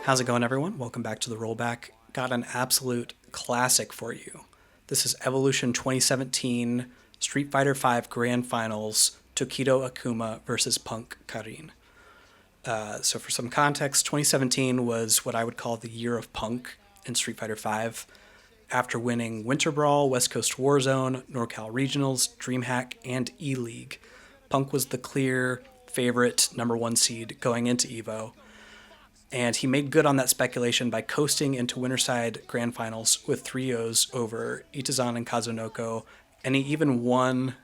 How's it going, everyone? Welcome back to the rollback. Got an absolute classic for you. This is Evolution 2017 Street Fighter V Grand Finals Tokido Akuma versus Punk Karin. So for some context, 2017 was what I would call the year of Punk in Street Fighter V. After winning Winter Brawl, West Coast Warzone, NorCal Regionals, DreamHack, and E-League, Punk was the clear favorite number one seed going into EVO, and he made good on that speculation by coasting into Winterside Grand Finals with 3-0s over Itazan and Kazunoko, and he even won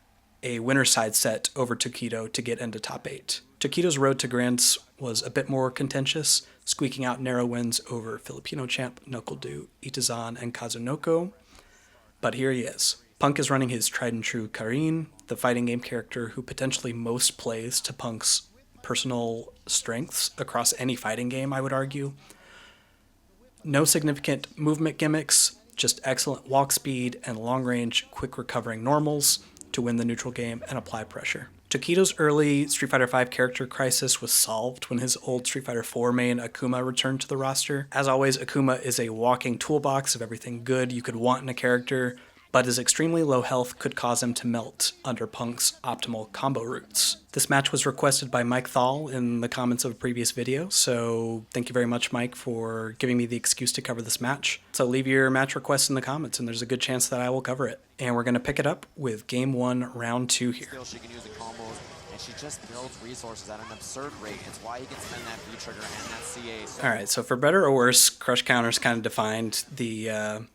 a Winterside set over Tokido to get into top 8. Tokido's road to Grands was a bit more contentious, squeaking out narrow wins over Filipino champ Knuckle-Dew, Itazan, and Kazunoko, but here he is. Punk is running his tried and true Karin, the fighting game character who potentially most plays to Punk's personal strengths across any fighting game, I would argue. No significant movement gimmicks, just excellent walk speed and long-range, quick recovering normals to win the neutral game and apply pressure. Tokido's early Street Fighter V character crisis was solved when his old Street Fighter IV main Akuma returned to the roster. As always, Akuma is a walking toolbox of everything good you could want in a character, but his extremely low health could cause him to melt under Punk's optimal combo routes. This match was requested by Mike Thal in the comments of a previous video, so thank you very much, Mike, for giving me the excuse to cover this match. So leave your match requests in the comments, and there's a good chance that I will cover it. And we're going to pick it up with Game 1, Round 2 here. Still, she can use the combos, and she just builds resources at an absurd rate. It's why you can spend that V-trigger and that CA. So Alright, so for better or worse, crush counters kind of defined the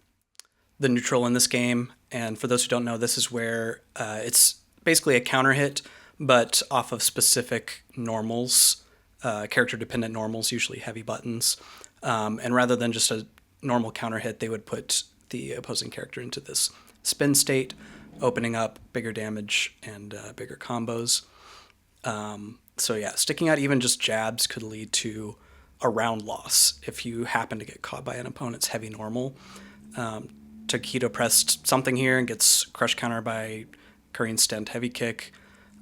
neutral in this game, and for those who don't know, this is where it's basically a counter hit, but off of specific normals, character-dependent normals, usually heavy buttons, and rather than just a normal counter hit, they would put the opposing character into this spin state, opening up bigger damage and bigger combos. So yeah, sticking out even just jabs could lead to a round loss if you happen to get caught by an opponent's heavy normal. Tokido pressed something here and gets crush counter by Karin's stand heavy kick.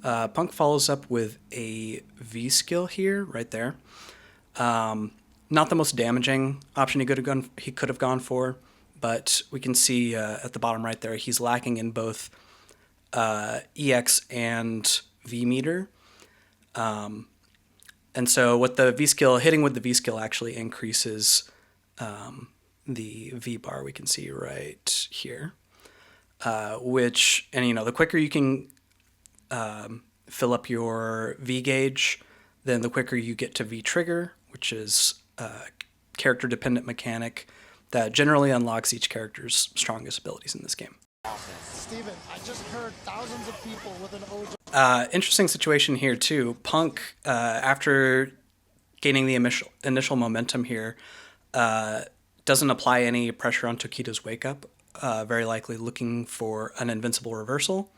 Punk follows up with a V skill here, right there. Not the most damaging option he could have gone for, but we can see at the bottom right there, he's lacking in both EX and V meter. And so what the V skill, hitting with the V skill actually increases the V bar we can see right here, which, and the quicker you can fill up your V gauge, then the quicker you get to V trigger, which is a character dependent mechanic that generally unlocks each character's strongest abilities in this game. Steven, I just heard thousands of people with an OJ. Interesting situation here too. Punk, after gaining the initial momentum here, doesn't apply any pressure on Tokido's wake up, very likely looking for an invincible reversal.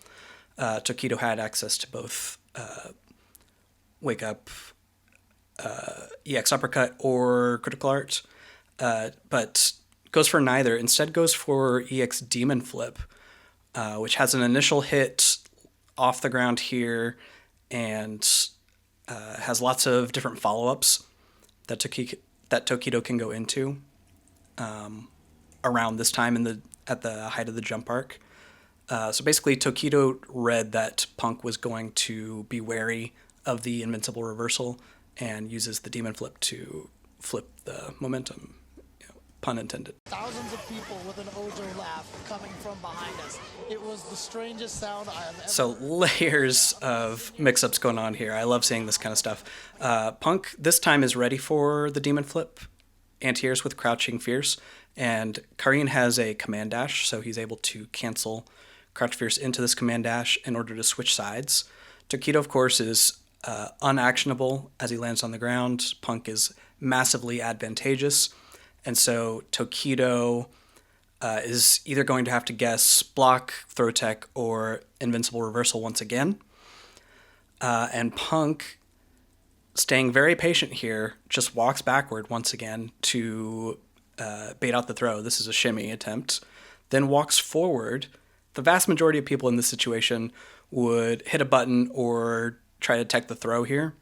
Tokido had access to both wake up, EX uppercut, or critical art, but goes for neither. Instead goes for EX demon flip, which has an initial hit off the ground here and has lots of different follow-ups that Tokido can go into around this time at the height of the jump arc. So basically, Tokido read that Punk was going to be wary of the invincible reversal and uses the demon flip to flip the momentum, pun intended. Thousands of people with an Ojo laugh coming from behind us. It was the strangest sound I have ever. So layers of mix-ups going on here. I love seeing this kind of stuff. Punk this time is ready for the demon flip, anti-airs with crouching fierce, and Karin has a command dash, so he's able to cancel crouch fierce into this command dash in order to switch sides. Tokido, of course, is unactionable as he lands on the ground. Punk is massively advantageous, and so Tokido is either going to have to guess block, throw tech, or invincible reversal once again. And Punk, staying very patient here, just walks backward once again to bait out the throw. This is a shimmy attempt. Then walks forward. The vast majority of people in this situation would hit a button or try to tech the throw here.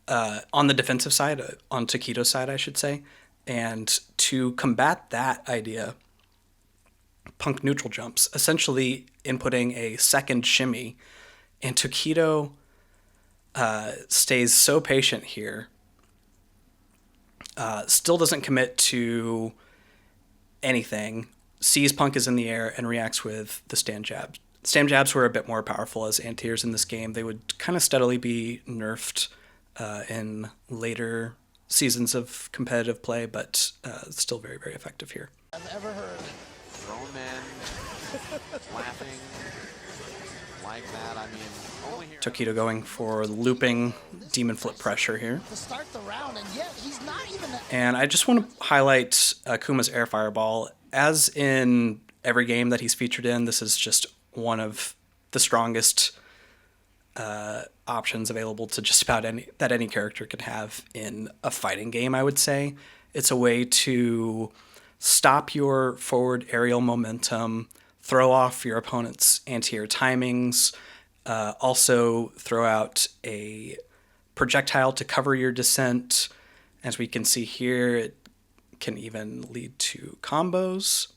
on the defensive side, on Tokido's side, I should say. And to combat that idea, Punk neutral jumps, essentially inputting a second shimmy. And Tokido stays so patient here. Still doesn't commit to anything. Sees Punk is in the air and reacts with the stand jab. Stand jabs were a bit more powerful as anti-airs in this game. They would kind of steadily be nerfed in later seasons of competitive play, but still very, very effective here. I've ever heard. Grown men laughing like that. I mean, only here. Tokido going for looping demon flip pressure here. To start the round, and yet he's not even. And I just want to highlight Akuma's air fireball. As in every game that he's featured in, this is just one of the strongest options available to just about any character can have in a fighting game, I would say. It's a way to stop your forward aerial momentum, throw off your opponent's anti-air timings, also throw out a projectile to cover your descent. As we can see here, it can even lead to combos.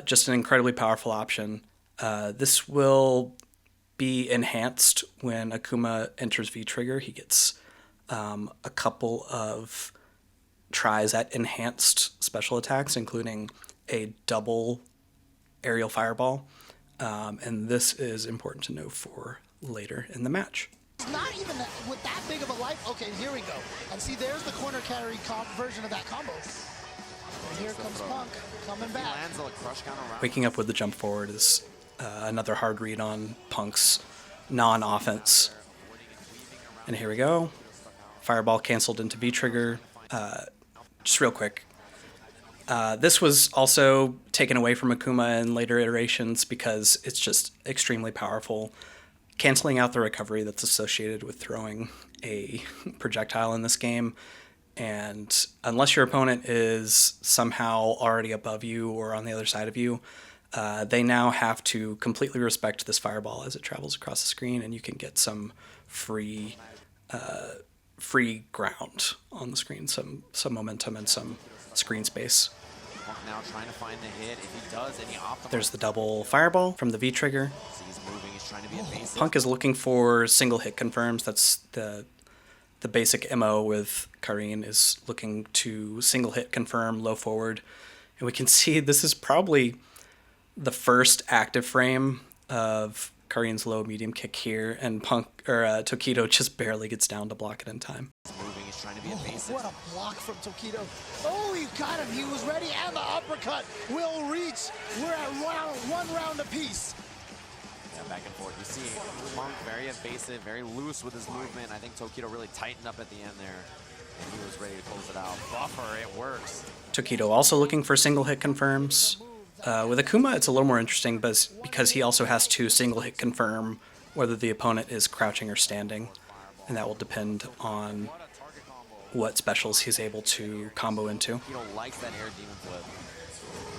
Just an incredibly powerful option. This will be enhanced when Akuma enters V-Trigger. He gets a couple of tries at enhanced special attacks, including a double aerial fireball. And this is important to know for later in the match. He's not even with that big of a life. Okay, here we go. And see, there's the corner carry version of that combo. And here comes Punk coming back. Lands a crush counter round. Waking up with the jump forward is another hard read on Punk's non-offense. And here we go. Fireball canceled into V-Trigger. Just real quick. This was also taken away from Akuma in later iterations because it's just extremely powerful, canceling out the recovery that's associated with throwing a projectile in this game. And unless your opponent is somehow already above you or on the other side of you, they now have to completely respect this fireball as it travels across the screen, and you can get some free ground on the screen, some momentum and some screen space. Punk now trying to find the hit. If he does, any optimal. There's the double fireball from the V-Trigger. He's moving. He's trying to be evasive. Punk is looking for single hit confirms. That's the basic MO with Karin, is looking to single hit confirm low forward. And we can see this is probably the first active frame of Karin's low medium kick here, and Tokido just barely gets down to block it in time. He's moving. He's trying to be evasive. What a block from Tokido. Oh, you got him. He was ready, and the uppercut will reach. We're at one round apiece. Yeah, back and forth. You see Punk very evasive, very loose with his movement. I think Tokido really tightened up at the end there, and he was ready to close it out. Buffer, it works. Tokido also looking for single hit confirms. With Akuma, it's a little more interesting because he also has to single hit confirm whether the opponent is crouching or standing, and that will depend on what specials he's able to combo into. Tokido likes that air demon flip.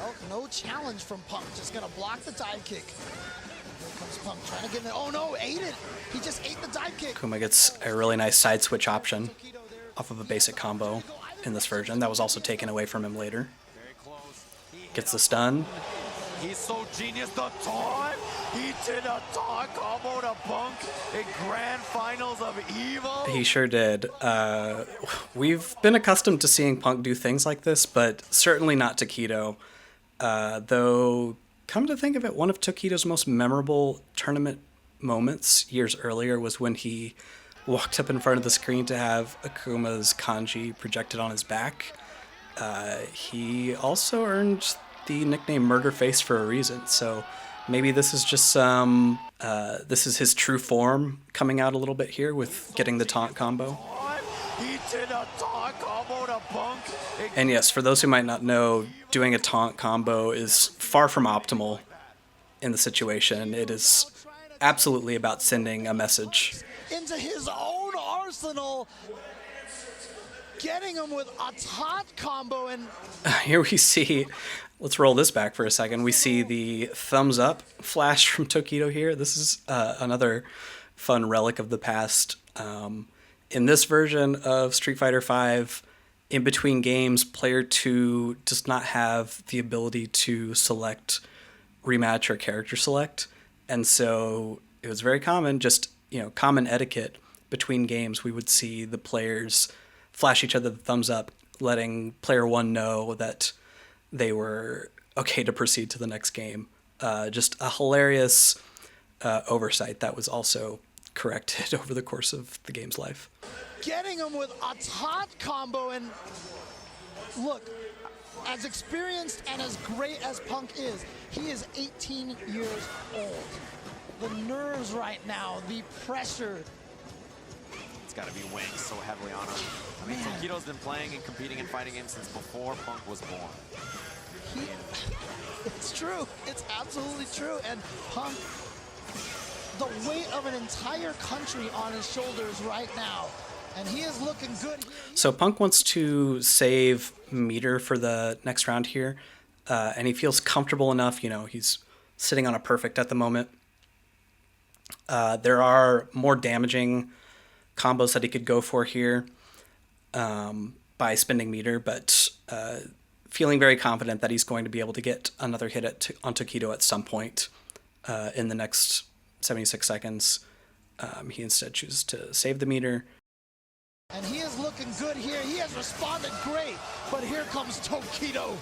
Oh, no challenge from Punk. Just gonna block the dive kick. Here comes Punk trying to get it. Oh no, ate it. He just ate the dive kick. Akuma gets a really nice side switch option off of a basic combo in this version. That was also taken away from him later. Gets the stun. He's so genius. The taunt. He did a taunt combo to Punk in grand finals of EVO. He sure did. We've been accustomed to seeing Punk do things like this, but certainly not Tokido. Though, come to think of it, one of Tokido's most memorable tournament moments years earlier was when he walked up in front of the screen to have Akuma's kanji projected on his back. He also earned the nickname Murder Face for a reason, so maybe this is just this is his true form coming out a little bit here with getting the taunt combo. He did a taunt combo to Punk. And yes, for those who might not know, doing a taunt combo is far from optimal in the situation. It is absolutely about sending a message. Into his own arsenal. Getting him with a taunt combo, and Here we see, let's roll this back for a second. We see the thumbs up flash from Tokido here. This is another fun relic of the past. in this version of Street Fighter V, in between games, player 2 does not have the ability to select rematch or character select. And so it was very common, just, common etiquette between games. We would see the players flash each other the thumbs up, letting player 1 know that they were okay to proceed to the next game. Just a hilarious oversight that was also corrected over the course of the game's life. Getting him with a taunt combo, and look, as experienced and as great as Punk is, he is 18 years old. The nerves right now, the pressure. It's got to be weighing so heavily on him. I mean, Tokido's been playing and competing in fighting games since before Punk was born. It's true. It's absolutely true. And Punk, the weight of an entire country on his shoulders right now. And he is looking good. So Punk wants to save meter for the next round here. And he feels comfortable enough. He's sitting on a perfect at the moment. There are more damaging combos that he could go for here by spending meter, but feeling very confident that he's going to be able to get another hit on Tokido at some point in the next 76 seconds. He instead chooses to save the meter. And he is looking good here. He has responded great, but here comes Tokido.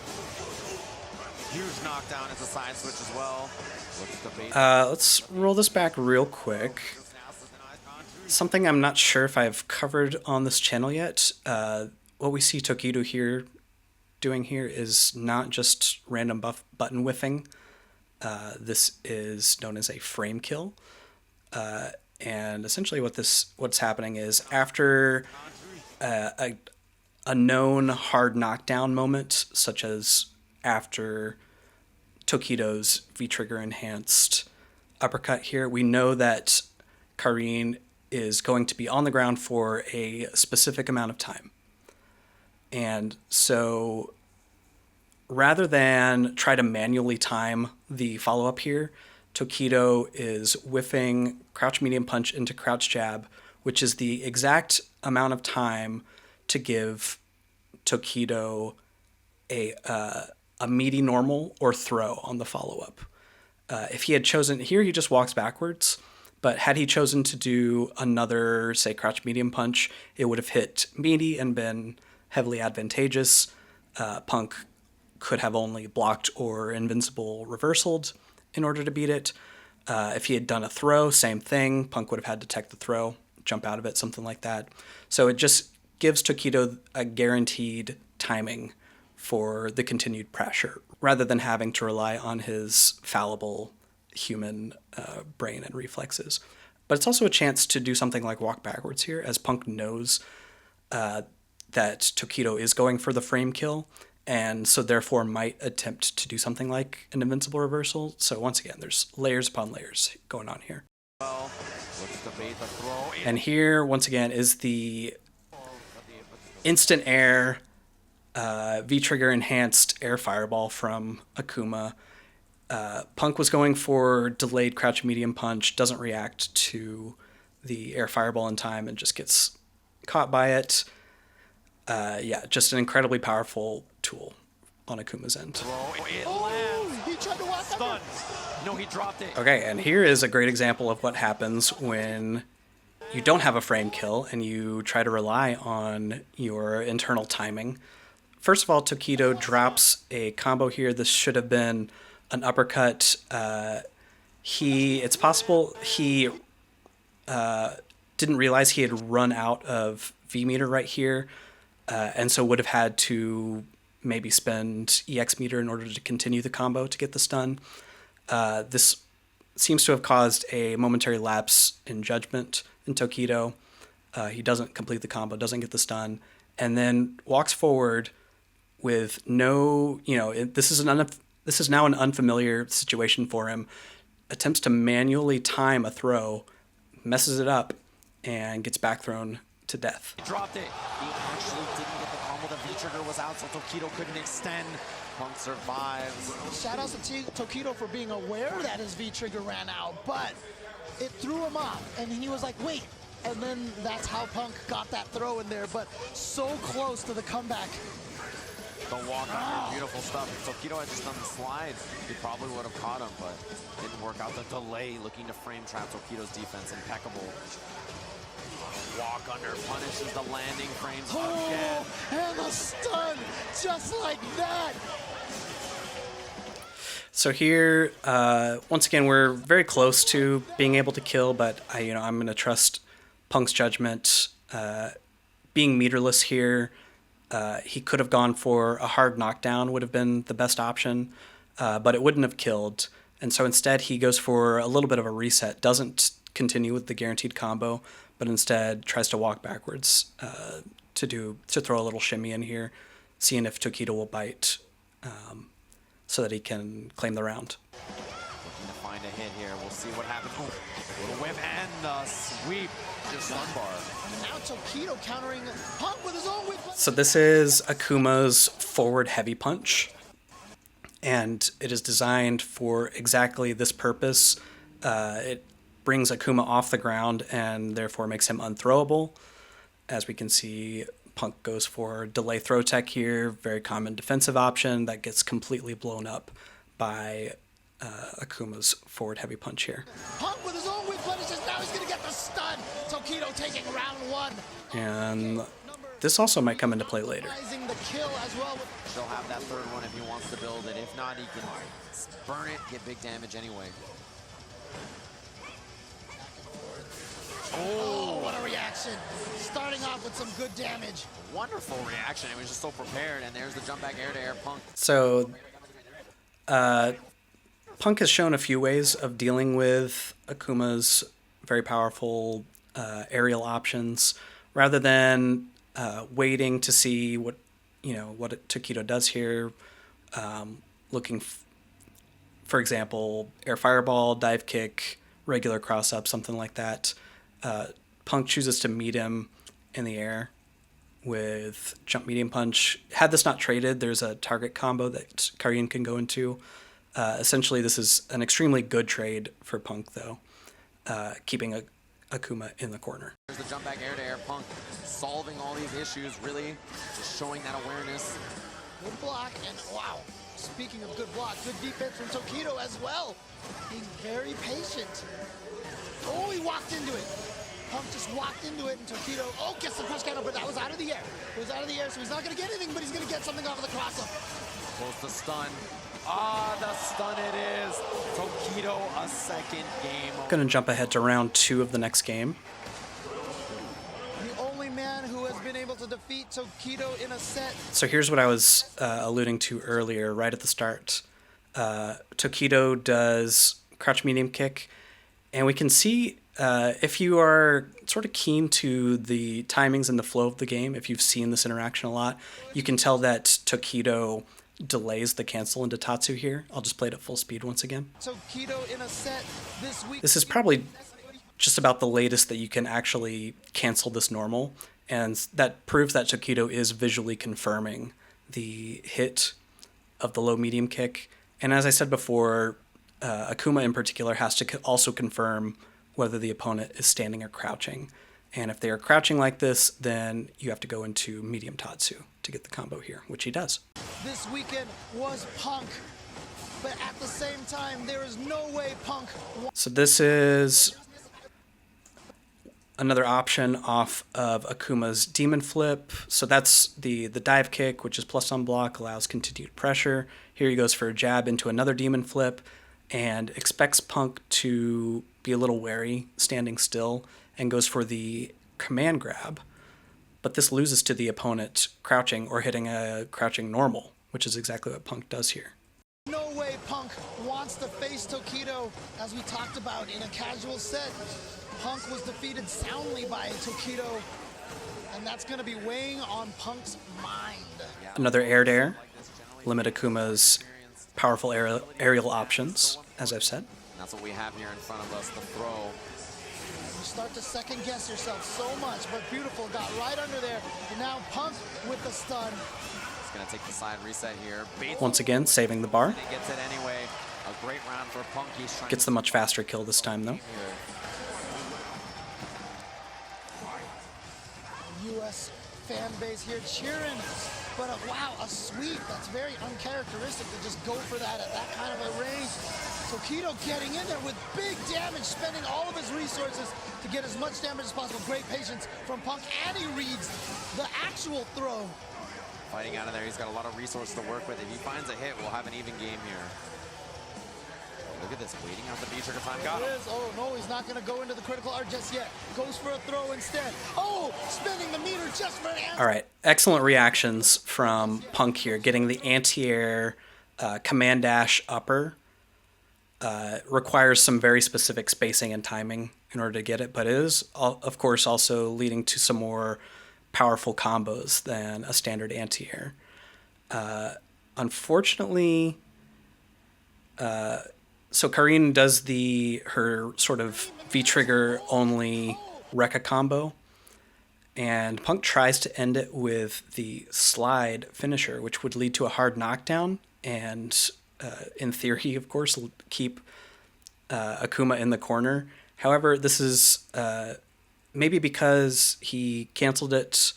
Huge knockdown as a side switch as well. Let's roll this back real quick. Something I'm not sure if I've covered on this channel yet. What we see Tokido doing here is not just random button whiffing. This is known as a frame kill. And essentially what's happening is after a known hard knockdown moment, such as after Tokido's V-trigger enhanced uppercut here, we know that Karin is going to be on the ground for a specific amount of time. And so rather than try to manually time the follow-up here, Tokido is whiffing crouch medium punch into crouch jab, which is the exact amount of time to give Tokido a meaty normal or throw on the follow-up. If he had chosen, here he just walks backwards, but had he chosen to do another, say, crouch medium punch, it would have hit meaty and been heavily advantageous. Punk could have only blocked or invincible reversaled in order to beat it. If he had done a throw, same thing. Punk would have had to tech the throw, jump out of it, something like that. So it just gives Tokido a guaranteed timing for the continued pressure, rather than having to rely on his fallible human brain and reflexes. But it's also a chance to do something like walk backwards here, as Punk knows that Tokido is going for the frame kill, and so therefore might attempt to do something like an invincible reversal. So once again, there's layers upon layers going on here. And here, once again, is the instant air V-trigger enhanced air fireball from Akuma. Punk was going for delayed crouch medium punch, doesn't react to the air fireball in time and just gets caught by it. Just an incredibly powerful tool on Akuma's end. He tried to walk Stunned. No, he dropped it. Okay, and here is a great example of what happens when you don't have a frame kill and you try to rely on your internal timing. First of all, Tokido drops a combo here. This should have been an uppercut. It's possible he didn't realize he had run out of V meter right here, and so would have had to maybe spend EX meter in order to continue the combo to get the stun. This seems to have caused a momentary lapse in judgment in Tokido. He doesn't complete the combo, doesn't get the stun, and then walks forward with no, this is now an unfamiliar situation for him. Attempts to manually time a throw, messes it up, and gets back thrown to death. He dropped it. He actually didn't get the combo. The V-trigger was out, so Tokido couldn't extend. Punk survives. Shout out to Tokido for being aware that his V-trigger ran out, but it threw him off, and he was like, wait, and then that's how Punk got that throw in there, but so close to the comeback. The walk under, beautiful stuff. If Tokido had just done the slide, he probably would have caught him, but didn't work out. The delay, looking to frame trap Tokido's defense, impeccable. Walk under, punishes the landing frames again. And a stun, just like that. So here, once again, we're very close to being able to kill, but I'm going to trust Punk's judgment. Being meterless here, he could have gone for a hard knockdown, would have been the best option, but it wouldn't have killed. And so instead, he goes for a little bit of a reset, doesn't continue with the guaranteed combo, but instead tries to walk backwards to throw a little shimmy in here, seeing if Tokido will bite. So that he can claim the round. Looking to find a hit here. We'll see what happens. Oh, little whip and sweep. Just stun bar. And now Tokido countering Punk with his own whip. So this is Akuma's forward heavy punch. And it is designed for exactly this purpose. It brings Akuma off the ground and therefore makes him unthrowable. As we can see, Punk goes for delay throw tech here, very common defensive option that gets completely blown up by Akuma's forward heavy punch here. Punk with his own whip punishes, now he's gonna get the stun. Tokido taking round one. And this also might come into play later. The kill as well. She'll have that third one if he wants to build it. If not, he can burn it, get big damage anyway. Oh, what a reaction. Starting off with some good damage. Wonderful reaction. It was just so prepared, and there's the jump back air to air Punk. So, Punk has shown a few ways of dealing with Akuma's very powerful aerial options, rather than waiting to see what Tokido does here. Looking, for example, air fireball, dive kick, regular cross up, something like that. Punk chooses to meet him in the air with jump medium punch. Had this not traded, there's a target combo that Karine can go into. Essentially, this is an extremely good trade for Punk, though, keeping Akuma in the corner. There's the jump back air to air Punk, solving all these issues, really just showing that awareness. Good block, and wow, speaking of good block, good defense from Tokido as well. Being very patient. Oh, he walked into it. Punk just walked into it, and Tokido, gets the push counter, but that was out of the air. It was out of the air, so he's not going to get anything, but he's going to get something off of the cross-up. Pulls the stun. The stun it is. Tokido, a second game. Going to jump ahead to round 2 of the next game. The only man who has been able to defeat Tokido in a set. So here's what I was alluding to earlier, right at the start. Tokido does crouch medium kick, and we can see if you are sort of keen to the timings and the flow of the game, if you've seen this interaction a lot, you can tell that Tokido delays the cancel into Tatsu here. I'll just play it at full speed once again. Tokido in a set this week. This is probably just about the latest that you can actually cancel this normal, and that proves that Tokido is visually confirming the hit of the low medium kick. And as I said before, Akuma in particular has to also confirm whether the opponent is standing or crouching. And if they are crouching like this, then you have to go into medium Tatsu to get the combo here, which he does. This weekend was Punk, but at the same time, there is no way Punk. So this is another option off of Akuma's Demon Flip. So that's the dive kick, which is plus on block, allows continued pressure. Here he goes for a jab into another Demon Flip and expects Punk to be a little wary, standing still, and goes for the command grab. But this loses to the opponent crouching or hitting a crouching normal, which is exactly what Punk does here. No way Punk wants to face Tokido, as we talked about in a casual set. Punk was defeated soundly by Tokido, and that's going to be weighing on Punk's mind. Another air to air, limit Akuma's powerful aerial options, as I've said. That's what we have here in front of us, the throw. You start to second guess yourself so much, but beautiful, got right under there. And now Punk with the stun. He's going to take the side reset here. Once again, saving the bar. He gets it anyway. A great round for Punk. He's trying Gets the much faster kill this time, though. US fan base here cheering. But wow, a sweep. That's very uncharacteristic to just go for that at that kind of a range. Tokido getting in there with big damage, spending all of his resources to get as much damage as possible. Great patience from Punk, and he reads the actual throw. Fighting out of there, he's got a lot of resources to work with. If he finds a hit, we'll have an even game here. Look at this, waiting out the V-trigger time. Got him. Oh no, he's not going to go into the critical art just yet. Goes for a throw instead. Oh, spinning the meter just for an answer. All right, excellent reactions from Punk here, getting the anti-air command dash upper. Requires some very specific spacing and timing in order to get it, but it is, of course, also leading to some more powerful combos than a standard anti-air. Unfortunately, so Karine does her sort of V-trigger only Rekka combo, and Punk tries to end it with the slide finisher, which would lead to a hard knockdown, and in theory, of course, keep Akuma in the corner. However, this is maybe because he canceled it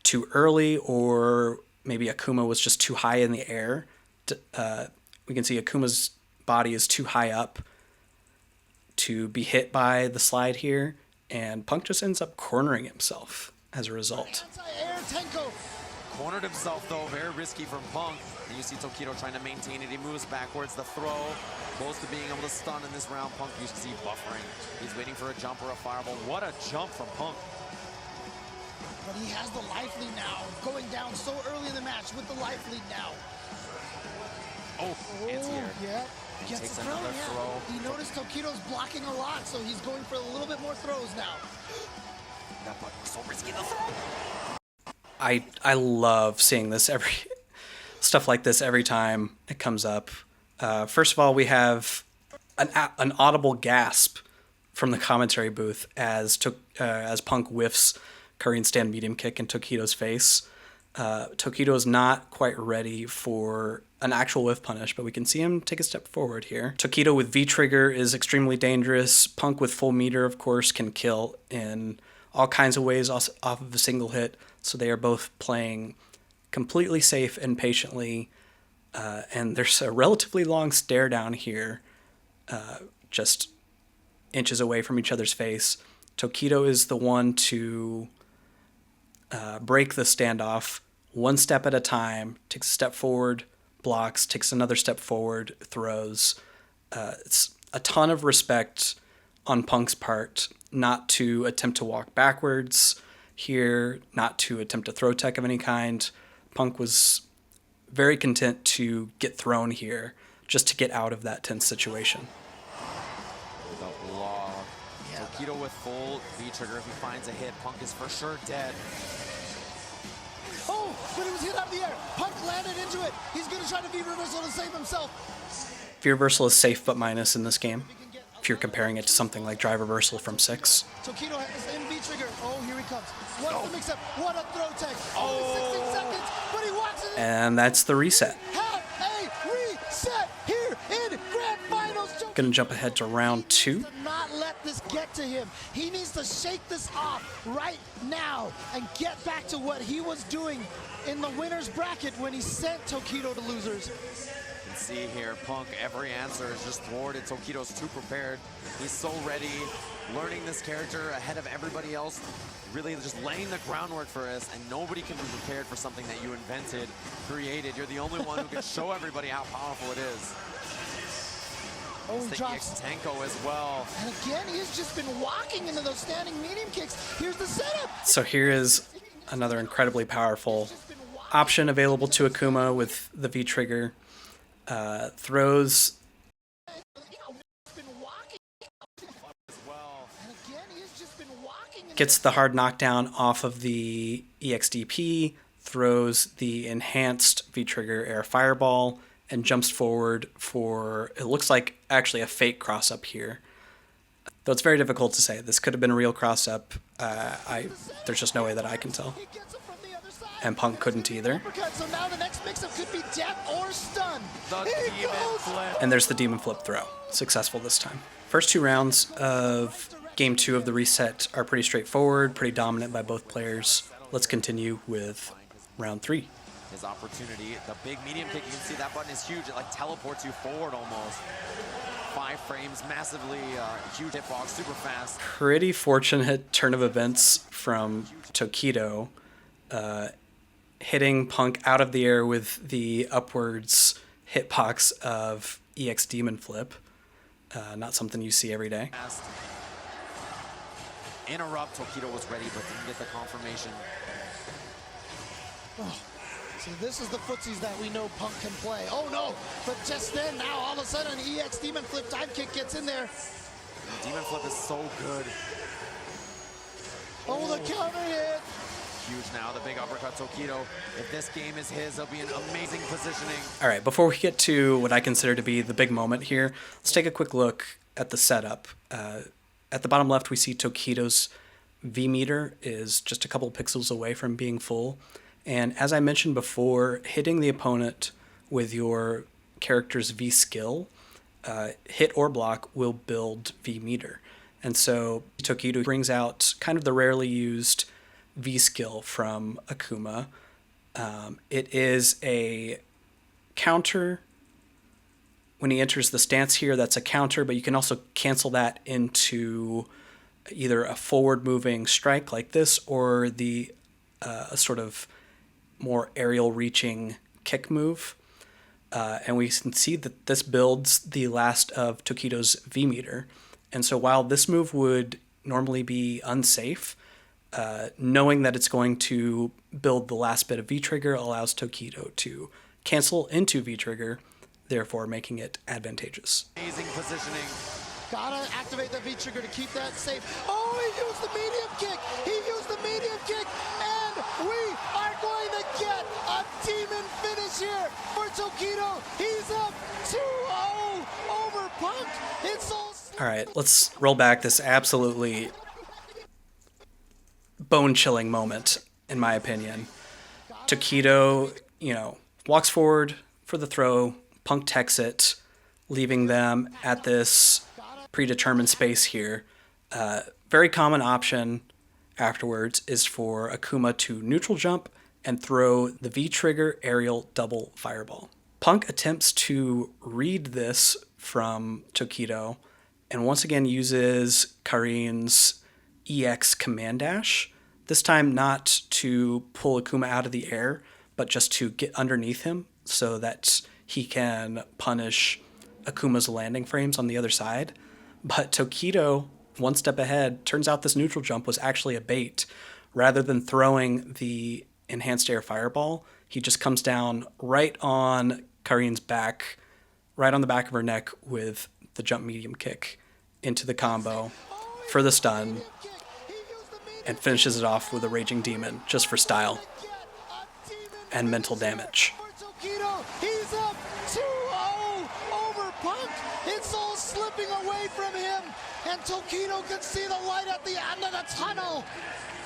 too early, or maybe Akuma was just too high in the air. We can see Akuma's body is too high up to be hit by the slide here, and Punk just ends up cornering himself as a result. Anti-air Tenko. Cornered himself though, very risky from Punk. And you see Tokido trying to maintain it. He moves backwards, the throw, close to being able to stun in this round. Punk, you see buffering. He's waiting for a jump or a fireball. What a jump from Punk. But he has the life lead now, going down so early in the match with the life lead now. Oh, anti-air. Yeah. Gets Takes the throw, another yeah. throw. He noticed Tokido's blocking a lot, so he's going for a little bit more throws now. That Punk was so risky, the throw. I love seeing this stuff like this every time it comes up. First of all, we have an audible gasp from the commentary booth as Punk whiffs Karine's stand medium kick in Tokido's face. Tokido is not quite ready for an actual whiff punish, but we can see him take a step forward here. Tokido with V-trigger is extremely dangerous. Punk with full meter, of course, can kill in all kinds of ways off of a single hit. So they are both playing completely safe and patiently. And there's a relatively long stare down here, just inches away from each other's face. Tokido is the one to break the standoff one step at a time, takes a step forward, blocks, takes another step forward, throws. It's a ton of respect on Punk's part not to attempt to walk backwards here, not to attempt a throw tech of any kind. Punk was very content to get thrown here just to get out of that tense situation. The block. Tokido with full V-trigger. If he finds a hit, Punk is for sure dead. Oh, but it was hit out of the air. Punk landed into it. He's going to try to V-reversal to save himself. V-reversal is safe but minus in this game, if you're comparing it to something like drive reversal from 6. Tokido has in V-trigger. Oh, here he comes. What the mix-up? What a throw tech. Only 16 seconds, but he walks it in. And that's the reset. Have a reset here in Grand Finals. Gonna jump ahead to round 2. To not let this get to him. He needs to shake this off right now and get back to what he was doing in the winner's bracket when he sent Tokido to losers. You can see here, Punk, every answer is just thwarted. Tokido's too prepared. He's so ready, learning this character ahead of everybody else, really just laying the groundwork for us, and nobody can be prepared for something that you invented, created. You're the only one who can show everybody how powerful it is. Oh, he the drops. EX Tenko as well. And again, he has just been walking into those standing medium kicks. Here's the setup. So here is another incredibly powerful option available to Akuma with the V-trigger. Throws gets the hard knockdown off of the EXDP, throws the enhanced V-trigger air fireball, and jumps forward for, it looks like actually a fake cross-up here. Though it's very difficult to say. This could have been a real cross-up. There's just no way that I can tell. And Punk couldn't either. So now the next mix-up could be death or stun. And there's the demon flip throw. Successful this time. First 2 rounds of Game 2 of the reset are pretty straightforward, pretty dominant by both players. let's continue with round 3. His opportunity, the big medium kick, you can see that button is huge. It like teleports you forward almost. 5 frames, massively huge hitbox, super fast. Pretty fortunate turn of events from Tokido, hitting Punk out of the air with the upwards hitbox of EX Demon Flip. Not something you see every day. Interrupt, Tokido was ready, but didn't get the confirmation. Oh. So this is the footsies that we know Punk can play. Oh no, but just then, now all of a sudden, EX Demon Flip dive kick gets in there. Demon Flip is so good. Oh, the counter hit. Huge now, the big uppercut Tokido. If this game is his, it'll be an amazing positioning. All right, before we get to what I consider to be the big moment here, let's take a quick look at the setup. At the bottom left, we see Tokido's V meter is just a couple pixels away from being full. And as I mentioned before, hitting the opponent with your character's V skill, hit or block, will build V meter. And so Tokido brings out kind of the rarely used V skill from Akuma. It is a counter. When he enters the stance here, that's a counter, but you can also cancel that into either a forward moving strike like this or the a sort of more aerial reaching kick move. And we can see that this builds the last of Tokido's V meter. And so while this move would normally be unsafe, knowing that it's going to build the last bit of V-trigger allows Tokido to cancel into V-trigger, therefore making it advantageous. Amazing positioning. Gotta activate the V-trigger to keep that safe. Oh, he used the medium kick. He used the medium kick, and we are going to get a demon finish here for Tokido. He's up 2-0 over Punk. It's all right, let's roll back this absolutely bone-chilling moment, in my opinion. Tokido, walks forward for the throw, Punk techs it, leaving them at this predetermined space here. Very common option afterwards is for Akuma to neutral jump and throw the V-trigger aerial double fireball. Punk attempts to read this from Tokido and once again uses Karin's EX command dash, this time not to pull Akuma out of the air, but just to get underneath him so that he can punish Akuma's landing frames on the other side. But Tokido, one step ahead, turns out this neutral jump was actually a bait. Rather than throwing the enhanced air fireball, he just comes down right on Karin's back, right on the back of her neck with the jump medium kick into the combo for the stun, and finishes it off with a Raging Demon just for style and mental damage. He's up 2-0 over Punk. It's all slipping away from him, and Tokido can see the light at the end of the tunnel.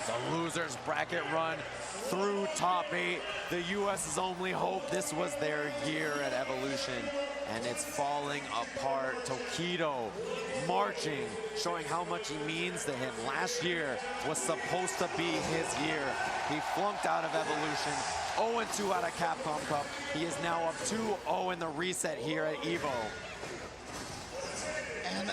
The losers bracket run through top 8. The US's only hope. This was their year at Evolution, and it's falling apart. Tokido marching, showing how much he means to him. Last year was supposed to be his year. He flunked out of Evolution, 0-2 out of Capcom Cup. He is now up 2-0 in the reset here at EVO. And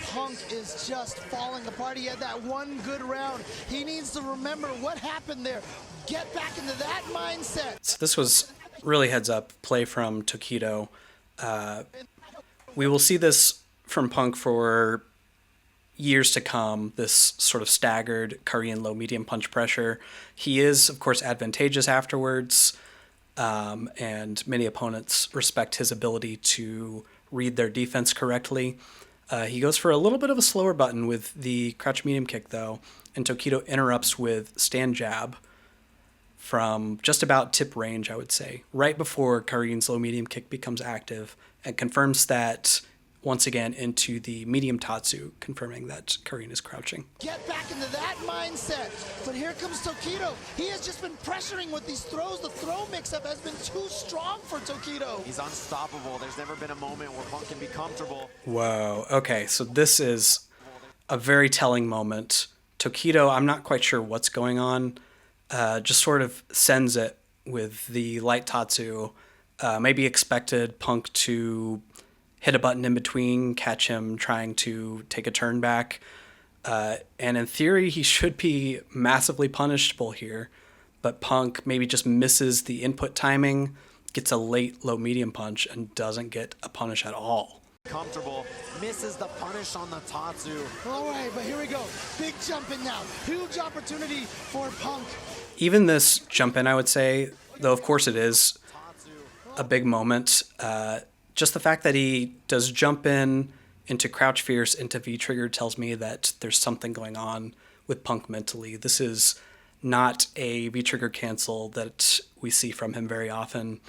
Punk is just falling apart. He had that one good round. He needs to remember what happened there. Get back into that mindset. So this was really heads up play from Tokido. We will see this from Punk for years to come, this sort of staggered Korean low medium punch pressure. He is, of course, advantageous afterwards, and many opponents respect his ability to read their defense correctly. He goes for a little bit of a slower button with the crouch medium kick, though, and Tokido interrupts with stand jab from just about tip range, I would say, right before Karin's low medium kick becomes active, and confirms that once again into the medium Tatsu, confirming that Karin is crouching. Get back into that mindset. But here comes Tokido. He has just been pressuring with these throws. The throw mix-up has been too strong for Tokido. He's unstoppable. There's never been a moment where Punk can be comfortable. Whoa, okay, so this is a very telling moment. Tokido, I'm not quite sure what's going on. just sort of sends it with the light Tatsu. Maybe expected Punk to hit a button in between, catch him trying to take a turn back. And in theory, he should be massively punishable here. But Punk maybe just misses the input timing, gets a late low medium punch, and doesn't get a punish at all. Comfortable, misses the punish on the Tatsu. All right, but here we go. Big jump in now. Huge opportunity for Punk. Even this jump in, I would say, though of course it is a big moment, just the fact that he does jump in into crouch fierce into V-trigger tells me that there's something going on with Punk mentally. This is not a V-trigger cancel that we see from him very often.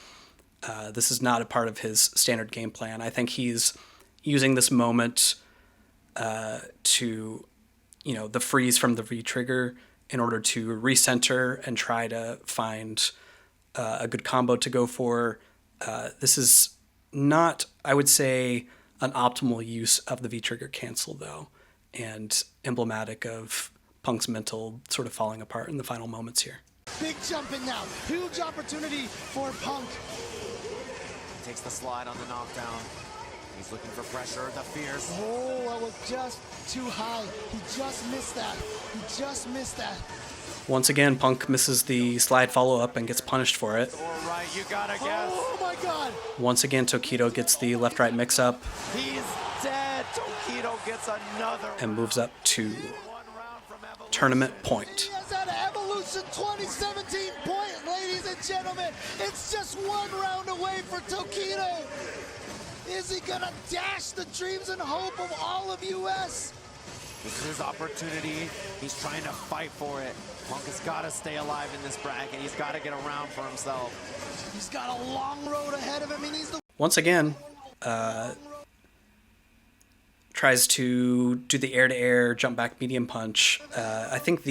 This is not a part of his standard game plan. I think he's using this moment to, the freeze from the V-trigger in order to recenter and try to find a good combo to go for. This is not, I would say, an optimal use of the V-trigger cancel, though, and emblematic of Punk's mental sort of falling apart in the final moments here. Big jump in now. Huge opportunity for Punk. Takes the slide on the knockdown. He's looking for pressure, the fierce. Oh, that was just too high. He just missed that. He just missed that. Once again, Punk misses the slide follow-up and gets punished for it. All right, you gotta guess. Oh my God. Once again, Tokido gets the left-right mix-up. He's dead. Tokido gets another. And moves up to tournament point. He has that Evolution 2017 point, ladies and gentlemen. It's just one round away for Tokido. Is he gonna dash the dreams and hope of all of US? This is his opportunity. He's trying to fight for it. Punk has got to stay alive in this bracket. He's got to get around for himself. He's got a long road ahead of him. He needs to... Once again, tries to do the air-to-air jump back medium punch. I think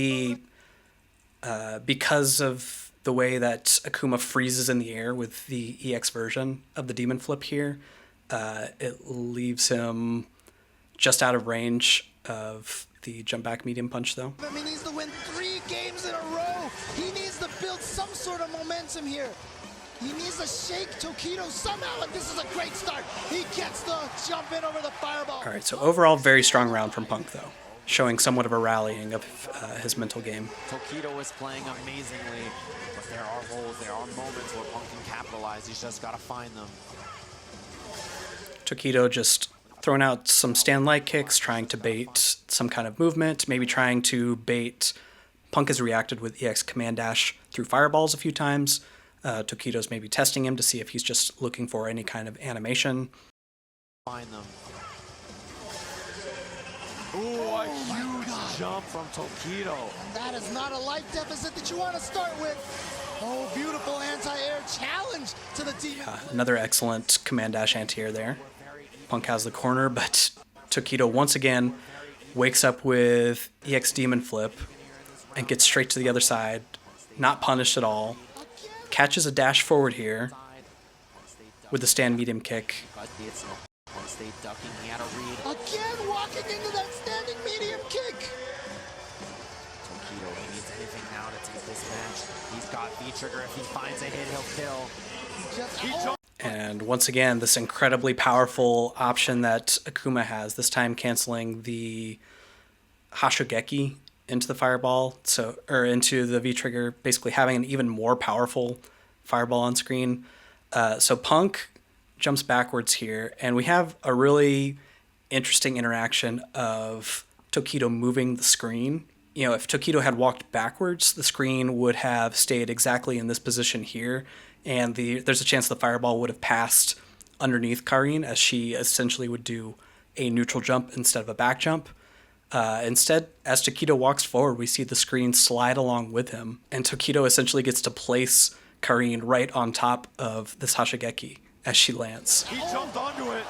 because of the way that Akuma freezes in the air with the EX version of the demon flip here, it leaves him just out of range of the jump back medium punch, though. He needs to win 3 games in a row. He needs to build some sort of momentum here. He needs to shake Tokido somehow, and this is a great start. He gets the jump in over the fireball. All right, so overall, very strong round from Punk, though, showing somewhat of a rallying of his mental game. Tokido is playing amazingly, but there are holes, there are moments where Punk can capitalize. He's just got to find them. Tokido just throwing out some stand light kicks, trying to bait some kind of movement, maybe trying to bait. Punk has reacted with EX command dash through fireballs a few times. Tokido's maybe testing him to see if he's just looking for any kind of animation. Find them. Ooh, a huge jump from Tokido. And that is not a life deficit that you want to start with. Oh, beautiful anti-air challenge to the demon. Another excellent command dash anti-air there. Punk has the corner, but Tokido once again wakes up with EX demon flip and gets straight to the other side, not punished at all. Catches a dash forward here with the stand medium kick. Again, walking into that standing medium kick. Tokido, he needs anything now to take this match. He's got V-trigger. If he finds a hit, he'll kill. And once again, this incredibly powerful option that Akuma has, this time canceling the Hashogeki into the fireball, or into the V-trigger, basically having an even more powerful fireball on screen. So Punk jumps backwards here, and we have a really interesting interaction of Tokido moving the screen. If Tokido had walked backwards, the screen would have stayed exactly in this position here, and there's a chance the fireball would have passed underneath Karin, as she essentially would do a neutral jump instead of a back jump. Instead, as Tokido walks forward, we see the screen slide along with him, and Tokido essentially gets to place Karin right on top of this Hashigeki as she lands. He jumped onto it.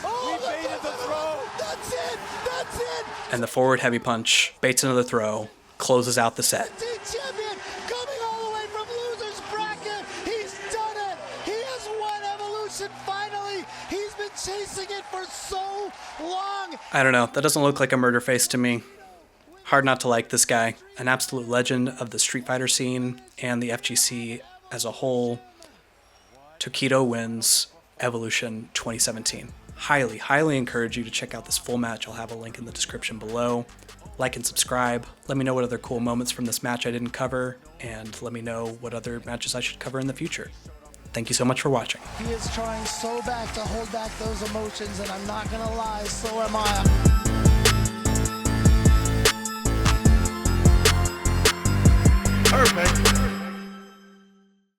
Oh, He baited the throw. That's it. That's it. And the forward heavy punch baits another throw, closes out the set. The champion coming all the way from loser's bracket. He's done it. He has won Evolution finally. He's been chasing it for so long. I don't know, that doesn't look like a murder face to me. Hard not to like this guy. An absolute legend of the Street Fighter scene and the FGC as a whole. Tokido wins Evolution 2017. Highly encourage you to check out this full match. I'll have a link in the description below. Like and subscribe. Let me know what other cool moments from this match I didn't cover, and let me know what other matches I should cover in the future. Thank you so much for watching. He is trying so bad to hold back those emotions, and I'm not gonna lie, so am I. Perfect.